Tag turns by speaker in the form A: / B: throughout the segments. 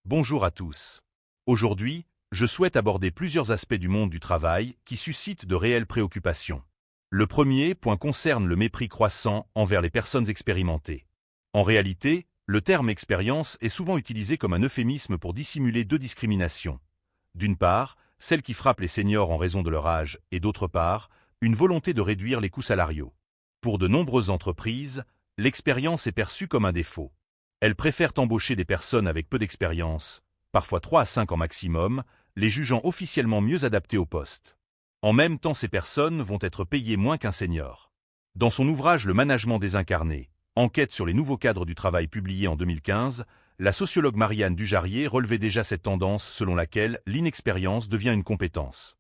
A: Bonjour à tous. Aujourd'hui, je souhaite aborder plusieurs aspects du monde du travail qui suscitent de réelles préoccupations. Le premier point concerne le mépris croissant envers les personnes expérimentées. En réalité, le terme expérience est souvent utilisé comme un euphémisme pour dissimuler deux discriminations. D'une part, celle qui frappe les seniors en raison de leur âge et d'autre part, une volonté de réduire les coûts salariaux. Pour de nombreuses entreprises, l'expérience est perçue comme un défaut. Elles préfèrent embaucher des personnes avec peu d'expérience, parfois 3 à 5 ans maximum, les jugeant officiellement mieux adaptées au poste. En même temps, ces personnes vont être payées moins qu'un senior. Dans son ouvrage Le management désincarné, enquête sur les nouveaux cadres du travail publié en 2015, la sociologue Marianne Dujarrier relevait déjà cette tendance selon laquelle l'inexpérience devient une compétence.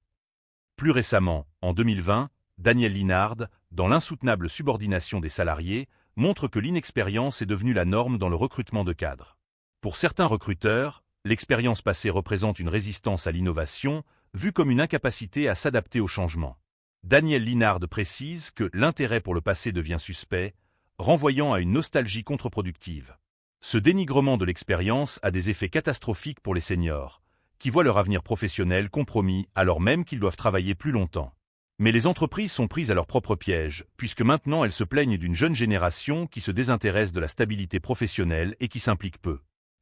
A: Plus récemment, en 2020, Daniel Linard, dans L'insoutenable subordination des salariés, montre que l'inexpérience est devenue la norme dans le recrutement de cadres. Pour certains recruteurs, l'expérience passée représente une résistance à l'innovation, vue comme une incapacité à s'adapter au changement. Daniel Linard précise que l'intérêt pour le passé devient suspect, renvoyant à une nostalgie contre-productive. Ce dénigrement de l'expérience a des effets catastrophiques pour les seniors, qui voient leur avenir professionnel compromis alors même qu'ils doivent travailler plus longtemps. Mais les entreprises sont prises à leur propre piège, puisque maintenant elles se plaignent d'une jeune génération qui se désintéresse de la stabilité professionnelle et qui s'implique peu.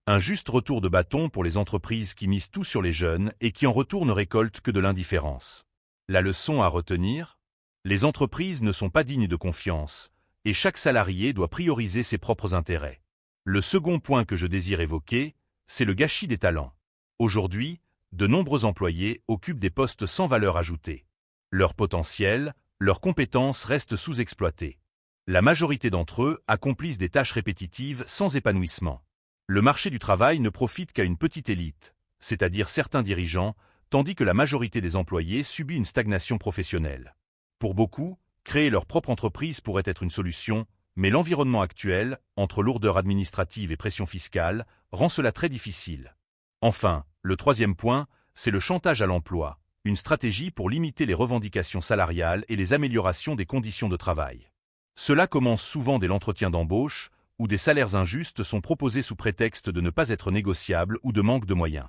A: Un juste retour de bâton pour les entreprises qui misent tout sur les jeunes et qui en retour ne récoltent que de l'indifférence. La leçon à retenir ? Les entreprises ne sont pas dignes de confiance, et chaque salarié doit prioriser ses propres intérêts. Le second point que je désire évoquer, c'est le gâchis des talents. Aujourd'hui, de nombreux employés occupent des postes sans valeur ajoutée. Leur potentiel, leurs compétences restent sous-exploitées. La majorité d'entre eux accomplissent des tâches répétitives sans épanouissement. Le marché du travail ne profite qu'à une petite élite, c'est-à-dire certains dirigeants, tandis que la majorité des employés subit une stagnation professionnelle. Pour beaucoup, créer leur propre entreprise pourrait être une solution, mais l'environnement actuel, entre lourdeur administrative et pression fiscale, rend cela très difficile. Enfin, le troisième point, c'est le chantage à l'emploi, une stratégie pour limiter les revendications salariales et les améliorations des conditions de travail. Cela commence souvent dès l'entretien d'embauche, où des salaires injustes sont proposés sous prétexte de ne pas être négociables ou de manque de moyens.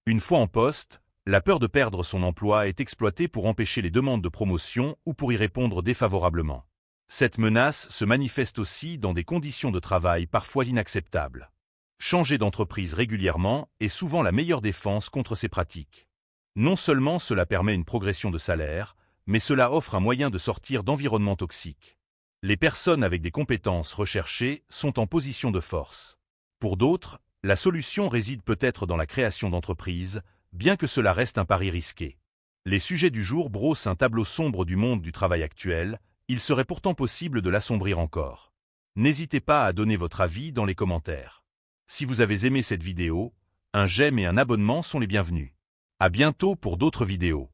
A: Une fois en poste, la peur de perdre son emploi est exploitée pour empêcher les demandes de promotion ou pour y répondre défavorablement. Cette menace se manifeste aussi dans des conditions de travail parfois inacceptables. Changer d'entreprise régulièrement est souvent la meilleure défense contre ces pratiques. Non seulement cela permet une progression de salaire, mais cela offre un moyen de sortir d'environnements toxiques. Les personnes avec des compétences recherchées sont en position de force. Pour d'autres, la solution réside peut-être dans la création d'entreprises, bien que cela reste un pari risqué. Les sujets du jour brossent un tableau sombre du monde du travail actuel, il serait pourtant possible de l'assombrir encore. N'hésitez pas à donner votre avis dans les commentaires. Si vous avez aimé cette vidéo, un j'aime et un abonnement sont les bienvenus. À bientôt pour d'autres vidéos.